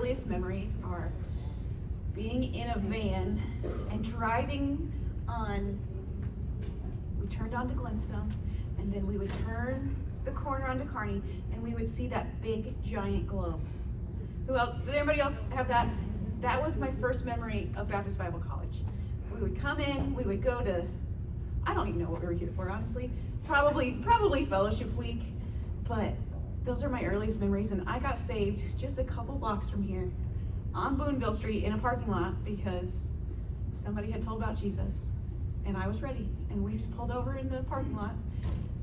earliest memories are being in a van and driving we turned onto Glenstone, and then we would turn the corner onto Kearney, and we would see that big, giant globe. Who else? Did anybody else have that? That was my first memory of Baptist Bible College. We would come in, we would go to, I don't even know what we were here for, honestly. Probably fellowship week, but those are my earliest memories, and I got saved just a couple blocks from here on Boonville Street in a parking lot because somebody had told about Jesus, and I was ready, and we just pulled over in the parking lot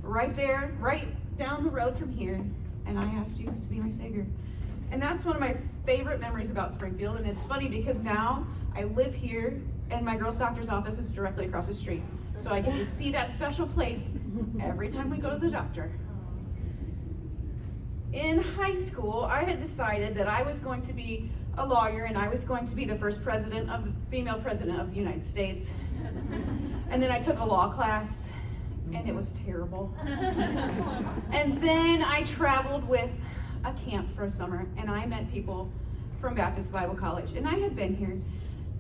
right there, right down the road from here, and I asked Jesus to be my Savior. And that's one of my favorite memories about Springfield, and it's funny because now I live here, and my girl's doctor's office is directly across the street, so I get to see that special place every time we go to the doctor. In high school, I had decided that I was going to be a lawyer, and I was going to be the first female president of the United States. And then I took a law class, and it was terrible. And then I traveled with a camp for a summer, and I met people from Baptist Bible College, and I had been here,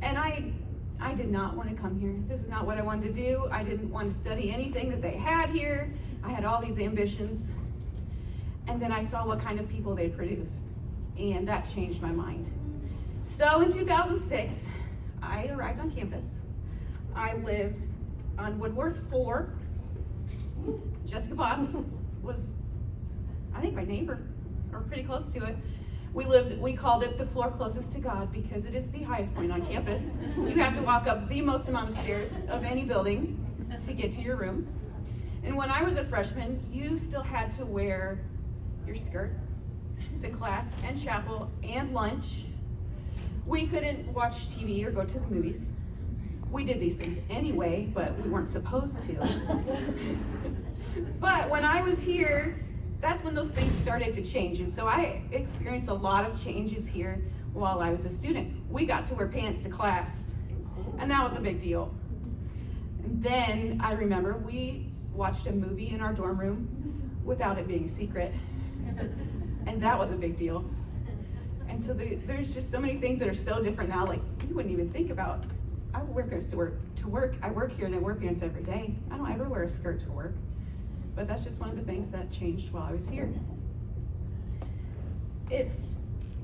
and I did not want to come here. This is not what I wanted to do. I didn't want to study anything that they had here. I had all these ambitions. And then I saw what kind of people they produced, and that changed my mind. So in 2006, I arrived on campus. I lived on Woodworth 4. Jessica Potts was, I think, my neighbor, or pretty close to it. We called it the floor closest to God because it is the highest point on campus. You have to walk up the most amount of stairs of any building to get to your room. And when I was a freshman, you still had to wear your skirt to class and chapel and lunch. We couldn't watch TV or go to the movies. We did these things anyway, but we weren't supposed to. But when I was here, that's when those things started to change. And so I experienced a lot of changes here while I was a student. We got to wear pants to class, and that was a big deal. And then I remember we watched a movie in our dorm room without it being a secret. And that was a big deal. And so there's just so many things that are so different now, like you wouldn't even think about. I wear skirts to work. I work here and I wear pants every day. I don't ever wear a skirt to work. But that's just one of the things that changed while I was here.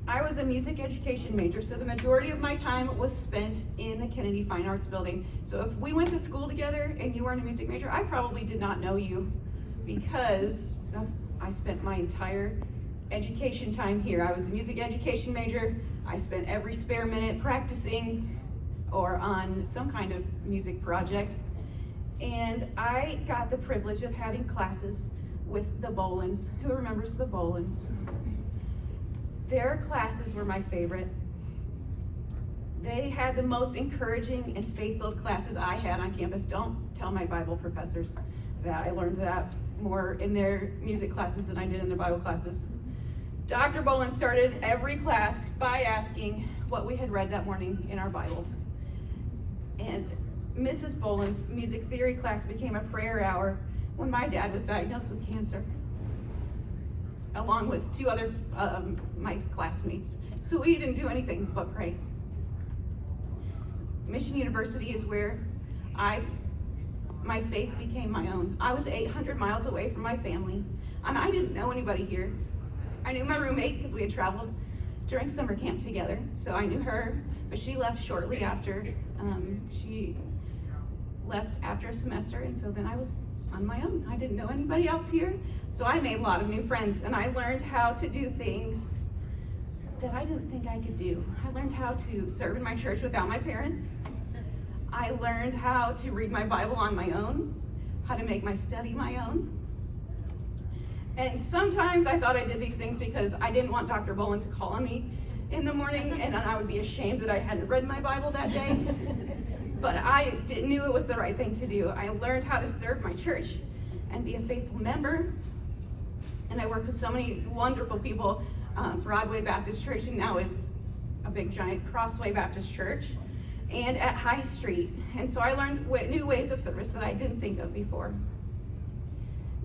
I was a music education major, so the majority of my time was spent in the Kennedy Fine Arts Building. So if we went to school together and you weren't a music major, I probably did not know you because I spent my entire education time here. I was a music education major. I spent every spare minute practicing or on some kind of music project. And I got the privilege of having classes with the Bolins. Who remembers the Bolins? Their classes were my favorite. They had the most encouraging and faith-filled classes I had on campus. Don't tell my Bible professors that. I learned that more in their music classes than I did in their Bible classes. Dr. Bolin started every class by asking what we had read that morning in our Bibles. And Mrs. Bolin's music theory class became a prayer hour when my dad was diagnosed with cancer, along with two other my classmates. So we didn't do anything but pray. Mission University is where my faith became my own. I was 800 miles away from my family, and I didn't know anybody here. I knew my roommate because we had traveled during summer camp together, so I knew her, but she left shortly after. She left after a semester, and so then I was on my own. I didn't know anybody else here, so I made a lot of new friends, and I learned how to do things that I didn't think I could do. I learned how to serve in my church without my parents. I learned how to read my Bible on my own, how to make my study my own. And sometimes I thought I did these things because I didn't want Dr. Bolin to call on me in the morning, and I would be ashamed that I hadn't read my Bible that day. But I knew it was the right thing to do. I learned how to serve my church and be a faithful member. And I worked with so many wonderful people. Broadway Baptist Church, and now is a big giant Crossway Baptist Church, and at High Street. And so I learned new ways of service that I didn't think of before.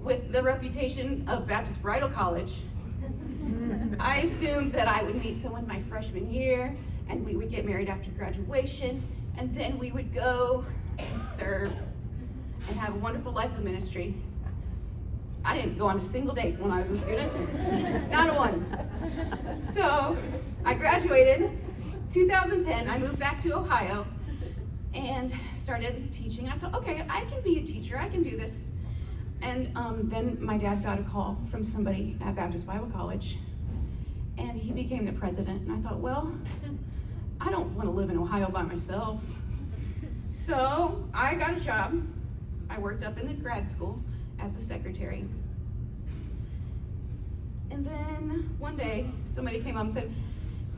With the reputation of Baptist Bridal College, I assumed that I would meet someone my freshman year, and we would get married after graduation, and then we would go and serve and have a wonderful life of ministry. I didn't go on a single date when I was a student, not a one. So I graduated 2010. I moved back to Ohio and started teaching. I thought, okay, I can be a teacher. I can do this. And then my dad got a call from somebody at Baptist Bible College, and he became the president. And I thought, well, I don't want to live in Ohio by myself. So I got a job. I worked up in the grad school as a secretary. And then one day, somebody came up and said,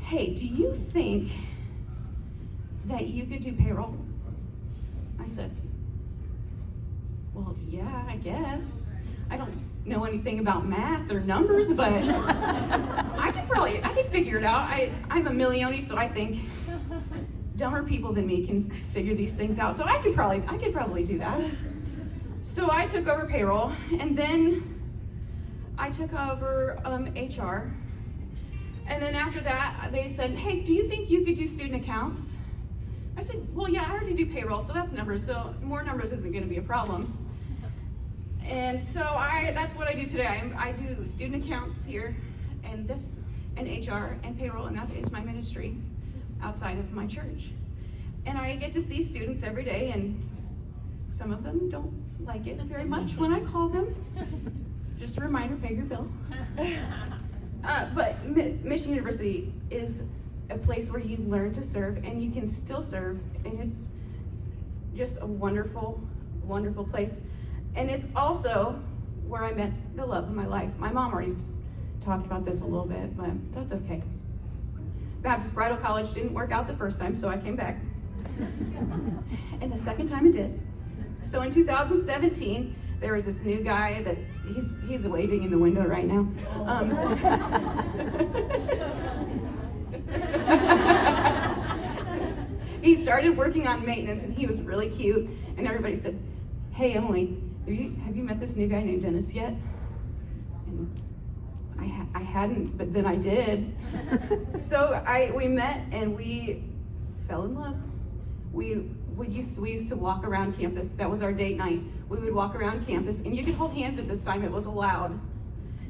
hey, do you think that you could do payroll? I said, well, yeah, I guess. I don't know anything about math or numbers, but I could figure it out. I'm a Miloni, so I think dumber people than me can figure these things out. So I could probably do that. So I took over payroll, and then I took over HR. And then after that, they said, hey, do you think you could do student accounts? I said, well, yeah, I already do payroll, so that's numbers, so more numbers isn't gonna be a problem. And so that's what I do today. I do student accounts here, and HR, and payroll, and that is my ministry outside of my church. And I get to see students every day, and some of them don't like it very much when I call them. Just a reminder, pay your bill. But Mission University is a place where you learn to serve, and you can still serve, and it's just a wonderful, wonderful place. And it's also where I met the love of my life. My mom already talked about this a little bit, but that's okay. Baptist Bridal College didn't work out the first time, so I came back. And the second time it did. So in 2017, there was this new guy that he's waving in the window right now. He started working on maintenance, and he was really cute. And everybody said, hey, Emily, have you met this new guy named Dennis yet? And I hadn't, but then I did. So we met, and we fell in love. We used to walk around campus. That was our date night. We would walk around campus, and you could hold hands at this time. It was allowed.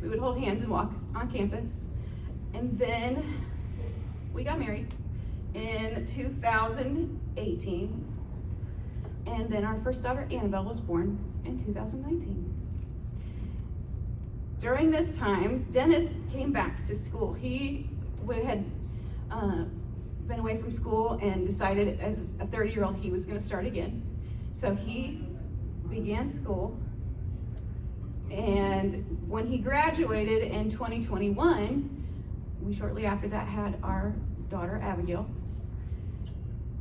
We would hold hands and walk on campus. And then we got married in 2018. And then our first daughter, Annabelle, was born in 2019. During this time, Dennis came back to school. He had been away from school and decided as a 30-year-old he was going to start again. So he began school, and when he graduated in 2021, we shortly after that had our daughter Abigail.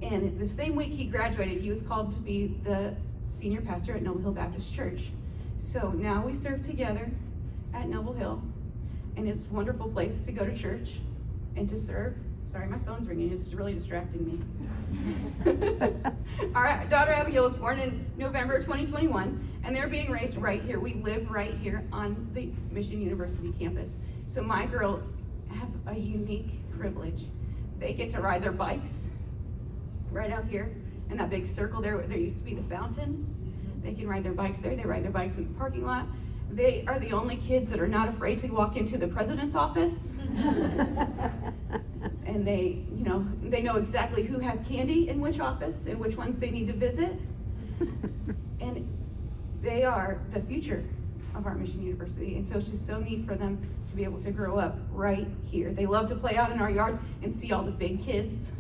And the same week he graduated, he was called to be the senior pastor at Noble Hill Baptist Church. So now we serve together at Noble Hill, and it's a wonderful place to go to church and to serve. Sorry, my phone's ringing. It's really distracting me. Our daughter Abigail was born in November 2021, and they're being raised right here. We live right here on the Mission University campus. So my girls have a unique privilege. They get to ride their bikes right out here in that big circle there. There used to be the fountain. They can ride their bikes there. They ride their bikes in the parking lot. They are the only kids that are not afraid to walk into the president's office. And they know exactly who has candy in which office and which ones they need to visit. And they are the future of our Mission University. And so it's just so neat for them to be able to grow up right here. They love to play out in our yard and see all the big kids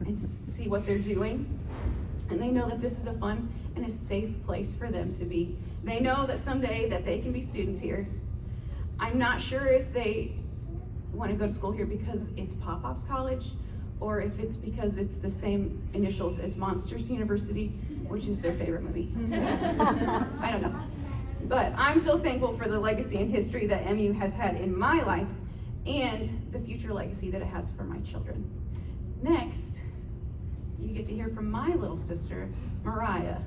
and see what they're doing. And they know that this is a fun and a safe place for them to be. They know that someday that they can be students here. I'm not sure if they want to go to school here because it's Pop-Ops College, or if it's because it's the same initials as Monsters University, which is their favorite movie. I don't know. But I'm so thankful for the legacy and history that MU has had in my life and the future legacy that it has for my children. Next, you get to hear from my little sister, Mariah.